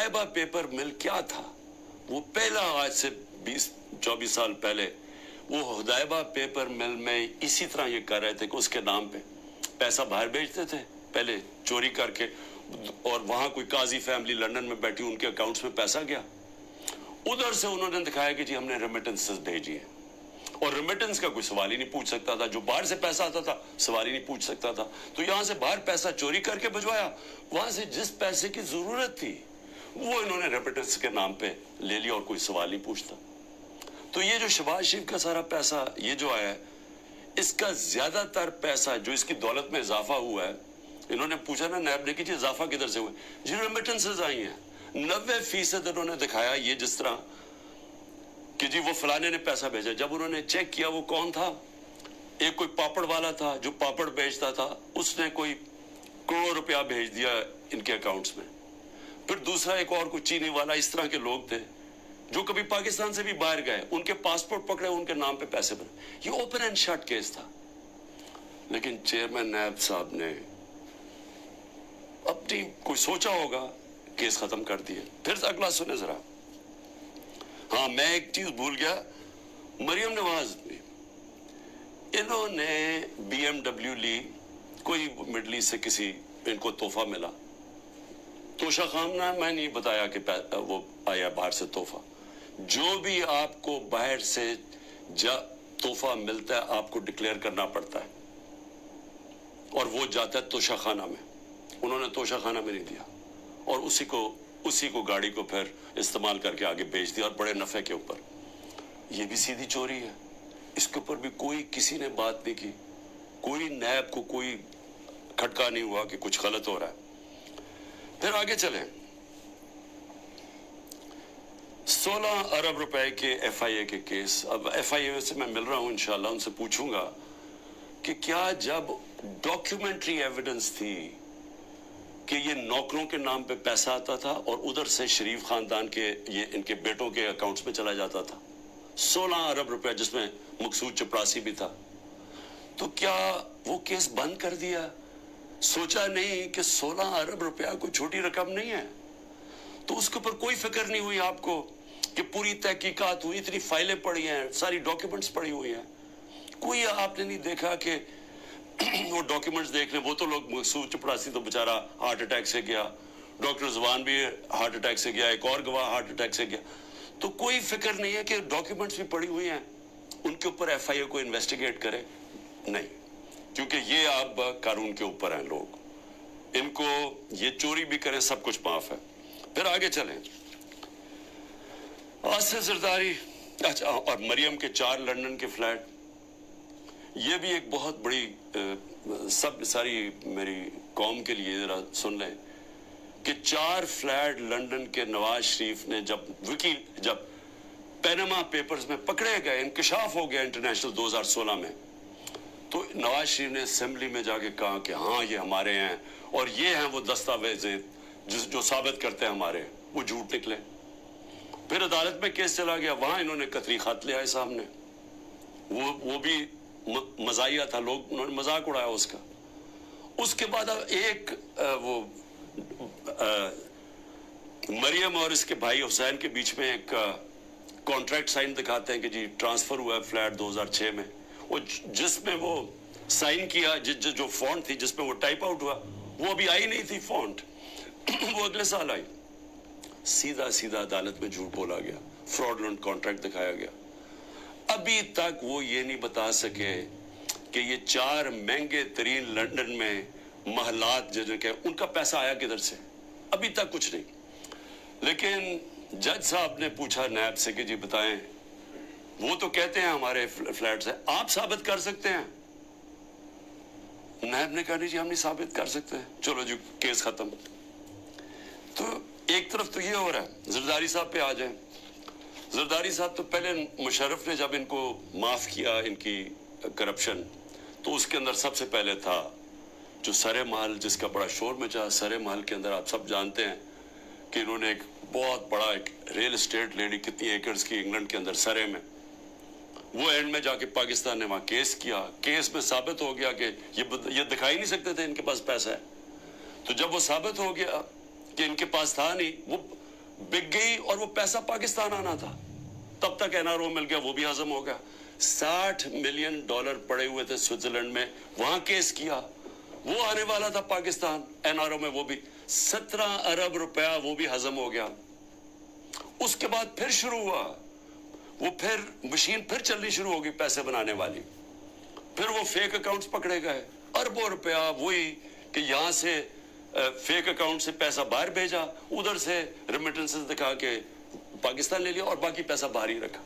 Hudaibiya paper मिल क्या था? वो पहला, आज से 20-24 साल पहले वो हुदैबा पेपर मिल में इसी तरह ये कर रहे थे कि उसके नाम पे पैसा बाहर भेजते थे, पहले चोरी करके, और वहां कोई काजी फैमिली लंदन में बैठी, उनके अकाउंट्स में पैसा गया, उधर से उन्होंने दिखाया कि जी हमने रेमिटेंसेस भेजी है, और रेमिटेंस का कोई सवाल ही नहीं पूछ सकता था, जो बाहर से पैसा आता था सवाल ही नहीं पूछ सकता था। तो यहां से बाहर पैसा चोरी करके भिजवाया, वहां से जिस पैसे की जरूरत थी वो इन्होंने रेमिटेंस के नाम पे ले लिया और कोई सवाल नहीं पूछता। तो ये जो शहबाज शरीफ का सारा पैसा ये जो आया है, इसका ज्यादातर पैसा जो इसकी दौलत में इजाफा हुआ है, इन्होंने पूछा ना नायब ने कि जी इजाफा किधर से हुआ? जी रेमिटेंसेस आई हैं। 90% इन्होंने दिखाया ये जिस तरह कि जी वो फलाने ने पैसा भेजा। जब उन्होंने चेक किया वो कौन था, एक कोई पापड़ वाला था जो पापड़ बेचता था, उसने कोई करोड़ रुपया भेज दिया इनके अकाउंट्स में। फिर दूसरा एक और कोई चीनी वाला, इस तरह के लोग थे जो कभी पाकिस्तान से भी बाहर गए, उनके पासपोर्ट पकड़े, उनके नाम पे पैसे बने। ये ओपन एंड शट केस था। लेकिन चेयरमैन नायब साहब ने अपनी कोई सोचा होगा, केस खत्म कर दिया। फिर अगला सुने जरा। हाँ, मैं एक चीज भूल गया, मरियम नवाज भी, इन्होंने BMW ली, कोई मिडल ईस्ट से किसी इनको तोहफा मिला, तोशा खाना मैं नहीं बताया कि वो आया बाहर से तोहफा। जो भी आपको बाहर से तोहफा मिलता है आपको डिक्लेयर करना पड़ता है, और वो जाता है तोशा खाना में। उन्होंने तोशा खाना में नहीं दिया, और उसी को गाड़ी को फिर इस्तेमाल करके आगे बेच दिया, और बड़े नफे के ऊपर। ये भी सीधी चोरी है। इसके ऊपर भी कोई किसी ने बात नहीं की, कोई नायब को कोई खटका नहीं हुआ कि कुछ गलत हो रहा है। फिर आगे चलें। 16 अरब रुपए के FIA के केस। अब FIA से मैं मिल रहा हूं, इंशाल्लाह उनसे पूछूंगा कि क्या जब डॉक्यूमेंट्री एविडेंस थी कि ये नौकरों के नाम पे पैसा आता था और उधर से शरीफ खानदान के ये इनके बेटों के अकाउंट्स में चला जाता था, 16 अरब रुपए, जिसमें मकसूद चपरासी भी था, तो क्या वो केस बंद कर दिया? सोचा नहीं कि 16 अरब रुपया कोई छोटी रकम नहीं है? तो उसके ऊपर कोई फिक्र नहीं हुई आपको कि पूरी तहकीकात हुई, इतनी फाइलें पड़ी हैं, सारी डॉक्यूमेंट्स पड़ी हुई हैं, कोई आपने नहीं देखा कि वो डॉक्यूमेंट्स देख लें? वो तो लोग, मकसूद चपरासी तो बेचारा हार्ट अटैक से गया, डॉक्टर जवान भी हार्ट अटैक से गया, एक और गवाह हार्ट अटैक से गया। तो कोई फिक्र नहीं है कि डॉक्यूमेंट्स भी पड़ी हुई हैं, उनके ऊपर FIA को इन्वेस्टिगेट करे? नहीं, क्योंकि ये अब कानून के ऊपर हैं लोग, इनको ये चोरी भी करें सब कुछ माफ है। फिर आगे चलें। आसिफ जरदारी, अच्छा, और मरियम के 4 लंदन के फ्लैट, ये भी एक बहुत बड़ी सब सारी मेरी कौम के लिए जरा सुन लें कि 4 फ्लैट लंदन के नवाज शरीफ ने जब पैनामा पेपर्स में पकड़े गए, इंकशाफ हो गया इंटरनेशनल 2016 में, तो नवाज शरीफ ने असेंबली में जाके कहा कि हाँ ये हमारे हैं और ये हैं वो दस्तावेज जो साबित करते हैं हमारे, वो झूठ निकले। फिर अदालत में केस चला गया, वहां इन्होंने कतरी खत ले आए सामने, वो भी मजाया था, लोग उन्होंने मजाक उड़ाया उसका। उसके बाद अब एक मरियम और इसके भाई हुसैन के बीच में एक कॉन्ट्रैक्ट साइन दिखाते हैं कि जी ट्रांसफर हुआ है फ्लैट 2006 में, वो जिसमें वो साइन किया, जो फॉन्ट थी जिसमें वो टाइप आउट हुआ, वो अभी आई नहीं थी फॉन्ट वो अगले साल आई। सीधा अदालत में झूठ बोला गया, फ्रॉडलेंट कॉन्ट्रैक्ट दिखाया गया। अभी तक वो ये नहीं बता सके कि ये 4 महंगे तरीन लंदन में महलात जिनके उनका पैसा आया किधर से, अभी तक कुछ नहीं। लेकिन जज साहब ने पूछा नायब से कि जी बताएं, वो तो कहते हैं हमारे फ्लैट से, आप साबित कर सकते हैं? नायब ने कहा नहीं जी हम नहीं साबित कर सकते। चलो जी केस खत्म। तो एक तरफ तो ये हो रहा है। जरदारी साहब पे आ जाए। जरदारी साहब तो पहले मुशर्रफ ने जब इनको माफ किया इनकी करप्शन, तो उसके अंदर सबसे पहले था जो सरे महल, जिसका बड़ा शोर मचा। सरे महल के अंदर आप सब जानते हैं कि इन्होंने एक बहुत बड़ा एक रियल एस्टेट लेडी, कितनी एकर्स की इंग्लैंड के अंदर सरे में, वो एंड में जाके पाकिस्तान ने वहां केस किया। केस में साबित हो गया कि ये दिखाई नहीं सकते थे इनके पास पैसा है। तो जब वो साबित हो गया कि इनके पास था नहीं, वो बिक गई और वो पैसा पाकिस्तान आना था, तब तक एनआरओ मिल गया, वो भी हजम हो गया। $60 मिलियन पड़े हुए थे स्विट्जरलैंड में, वहां केस किया, वो आने वाला था पाकिस्तान एनआरओ में, वो भी 17 अरब रुपया वो भी हजम हो गया। उसके बाद फिर शुरू हुआ, वो फिर मशीन फिर चलनी शुरू होगी पैसे बनाने वाली, फिर वो फेक अकाउंट्स पकड़े गए, अरबों रुपया वही कि यहां से फेक अकाउंट से पैसा बाहर भेजा, उधर से रेमिटेंसेस दिखा के पाकिस्तान ले लिया और बाकी पैसा बाहर ही रखा।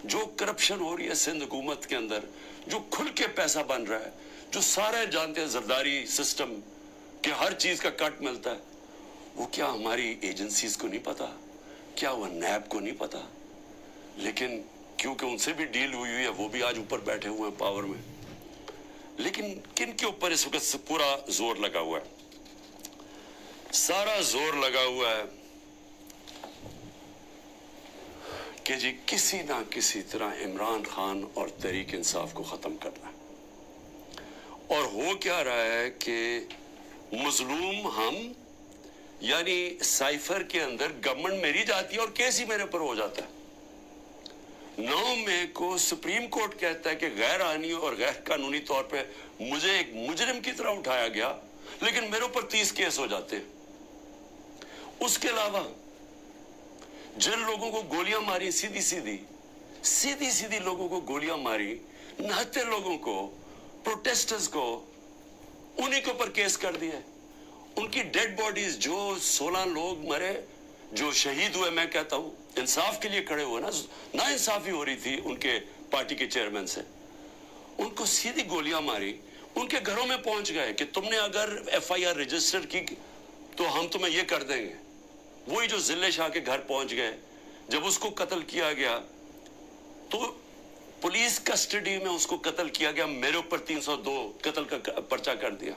जो करप्शन हो रही है सिंध हुकूमत के अंदर, जो खुल के पैसा बन रहा है, जो सारे जानते हैं जरदारी सिस्टम कि हर चीज का कट मिलता है, वो क्या हमारी एजेंसीज को नहीं पता? क्या वो नैब को नहीं पता? लेकिन क्योंकि उनसे भी डील हुई है, वो भी आज ऊपर बैठे हुए हैं पावर में। लेकिन किन के ऊपर इस वक्त पूरा जोर लगा हुआ है? सारा जोर लगा हुआ है कि जी किसी ना किसी तरह इमरान खान और तहरीक इंसाफ को खत्म करना है। और हो क्या रहा है कि मजलूम हम, यानी साइफर के अंदर गवर्नमेंट मेरी जाती है और केस ही मेरे पर हो जाता है। 9 मई को सुप्रीम कोर्ट कहता है कि गैर आईनी और गैर कानूनी तौर पे मुझे एक मुजरिम की तरह उठाया गया, लेकिन मेरे ऊपर 30 केस हो जाते हैं। उसके अलावा जिन लोगों को गोलियां मारी, सीधी सीधी लोगों को गोलियां मारी, 69 लोगों को, प्रोटेस्टर्स को, उन्हीं के ऊपर केस कर दिए। उनकी डेड बॉडीज, जो 16 लोग मरे, जो शहीद हुए, मैं कहता हूं इंसाफ के लिए खड़े हुए ना इंसाफी हो रही थी उनके पार्टी के चेयरमैन से, उनको सीधी गोलियां मारी, उनके घरों में पहुंच गए कि तुमने अगर एफआईआर रजिस्टर की तो हम तुम्हें ये कर देंगे। वही जो जिले शाह के घर पहुंच गए, जब उसको कत्ल किया गया तो पुलिस कस्टडी में उसको कत्ल किया गया, मेरे ऊपर 302 कत्ल का पर्चा कर दिया।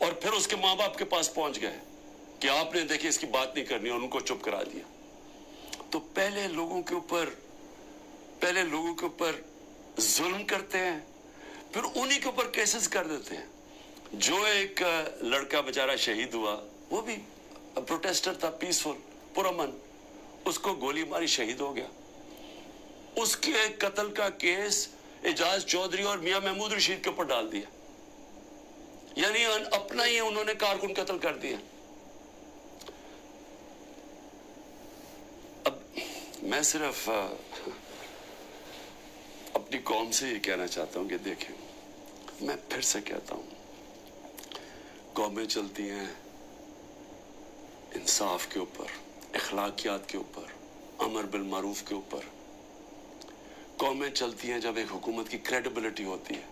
और फिर उसके मां बाप के पास पहुंच गए कि आपने देखिए इसकी बात नहीं करनी, और उनको चुप करा दिया। तो पहले लोगों के ऊपर जुल्म करते हैं, फिर उन्हीं के ऊपर केसेस कर देते हैं। जो एक लड़का बेचारा शहीद हुआ, वो भी प्रोटेस्टर था, पीसफुल, पुरअमन, उसको गोली मारी, शहीद हो गया। उसके कत्ल का केस एजाज चौधरी और मियां महमूद रशीद के ऊपर डाल दिया, यानी अपना ही उन्होंने कारकुन कत्ल कर दिया। अब मैं सिर्फ अपनी कौम से ये कहना चाहता हूं कि देखें, मैं फिर से कहता हूं, कौमें चलती हैं इंसाफ के ऊपर, अखलाकियात के ऊपर, अमर बिल मारूफ के ऊपर। कौमें चलती हैं जब एक हुकूमत की क्रेडिबिलिटी होती है,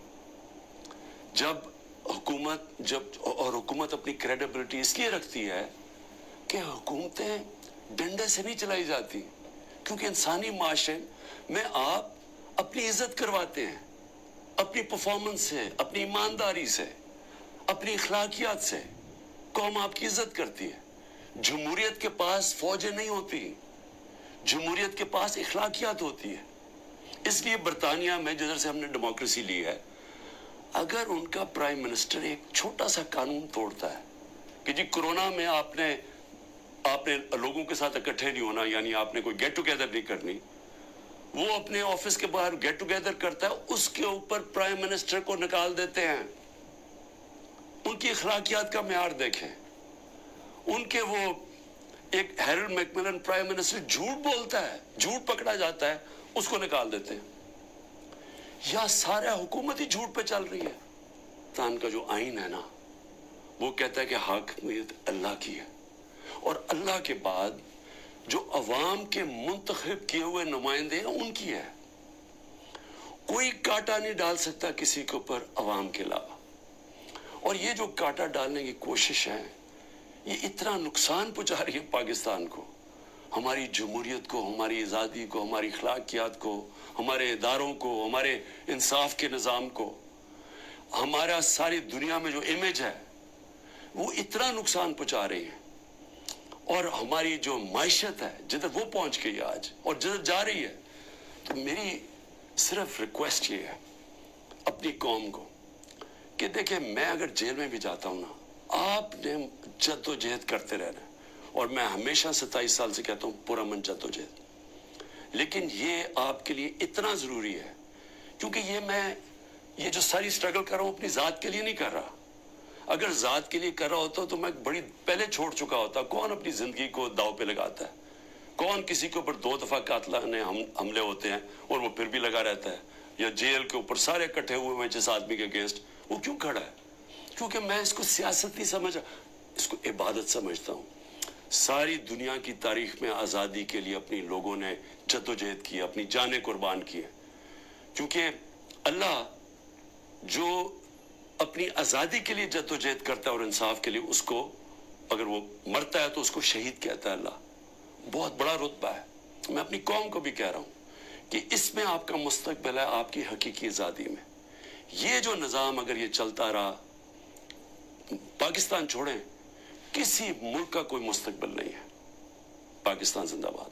जब हुकूमत अपनी क्रेडिबिलिटी इसलिए रखती है कि हुकूमतें डंडे से नहीं चलाई जाती, क्योंकि इंसानी माशरे में आप अपनी इज्जत करवाते हैं, अपनी परफॉर्मेंस से, अपनी ईमानदारी से, अपनी अखलाकियात से कौम आपकी इज्जत करती है। जमहूरियत के पास फौजें नहीं होती, जमहूरियत के पास अखलाकियात होती है। इसलिए बरतानिया में जिधर से हमने डेमोक्रेसी ली है, अगर उनका प्राइम मिनिस्टर एक छोटा सा कानून तोड़ता है कि जी कोरोना में आपने लोगों के साथ इकट्ठे नहीं होना, यानी आपने कोई गेट टुगेदर नहीं करनी, वो अपने ऑफिस के बाहर गेट टुगेदर करता है, उसके ऊपर प्राइम मिनिस्टर को निकाल देते हैं। उनकी अखलाकियात का म्यार देखें। उनके वो एक हैरोल्ड मैकमिलन प्राइम मिनिस्टर झूठ बोलता है, झूठ पकड़ा जाता है, उसको निकाल देते हैं। या सारा हुकूमत ही झूठ पे चल रही है। तान का जो आइन है ना, वो कहता है कि हाकिमियत अल्लाह की है, और अल्लाह के बाद जो अवाम के मुंतखब किए हुए नुमाइंदे हैं उनकी है। कोई कांटा नहीं डाल सकता किसी के ऊपर अवाम के अलावा। और ये जो कांटा डालने की कोशिश है, ये इतना नुकसान पहुंचा रही है पाकिस्तान को, हमारी जमहूरियत को, हमारी आज़ादी को, हमारी अखलाकियात को, हमारे इदारों को, हमारे इंसाफ के निज़ाम को, हमारा सारी दुनिया में जो इमेज है वो इतना नुकसान पहुंचा रही है। और हमारी जो माइशत है जिधर वो पहुंच गई आज और जिधर जा रही है, तो मेरी सिर्फ रिक्वेस्ट ये है अपनी कौम को कि देखिए, मैं अगर जेल में भी जाता हूं ना, आपने जद्दोजहद करते रहना है, اور میں ہمیشہ 27 سال سے کہتا ہوں پرامن جدوجہد، لیکن یہ آپ کے لیے اتنا ضروری ہے کیونکہ یہ جو ساری سٹرگل کر رہا ہوں اپنی ذات کے لیے نہیں کر رہا. اگر ذات کے لیے کر رہا ہوتا تو میں بڑی پہلے چھوڑ چکا ہوتا. کون اپنی زندگی کو داؤ پہ لگاتا ہے؟ کون کسی کے اوپر 2 دفعہ قاتلانہ حملے ہوتے ہیں اور وہ پھر بھی لگا رہتا ہے؟ یا جیل کے اوپر سارے اکٹھے ہوئے ہیں جس آدمی کے اگینسٹ، وہ کیوں کھڑا ہے؟ کیونکہ میں اس کو سیاست نہیں سمجھا، اس کو عبادت سمجھتا ہوں. ساری دنیا کی تاریخ میں آزادی کے لیے اپنی لوگوں نے جدوجہد کی، اپنی جانیں قربان کی ہیں. کیونکہ اللہ جو اپنی آزادی کے لیے جدوجہد کرتا ہے اور انصاف کے لیے، اس کو اگر وہ مرتا ہے تو اس کو شہید کہتا ہے. اللہ بہت بڑا رتبہ ہے. میں اپنی قوم کو بھی کہہ رہا ہوں کہ اس میں آپ کا مستقبل ہے، آپ کی حقیقی آزادی میں. یہ جو نظام اگر یہ چلتا رہا، پاکستان چھوڑیں، کسی ملک کا کوئی مستقبل نہیں ہے. پاکستان زندہ باد.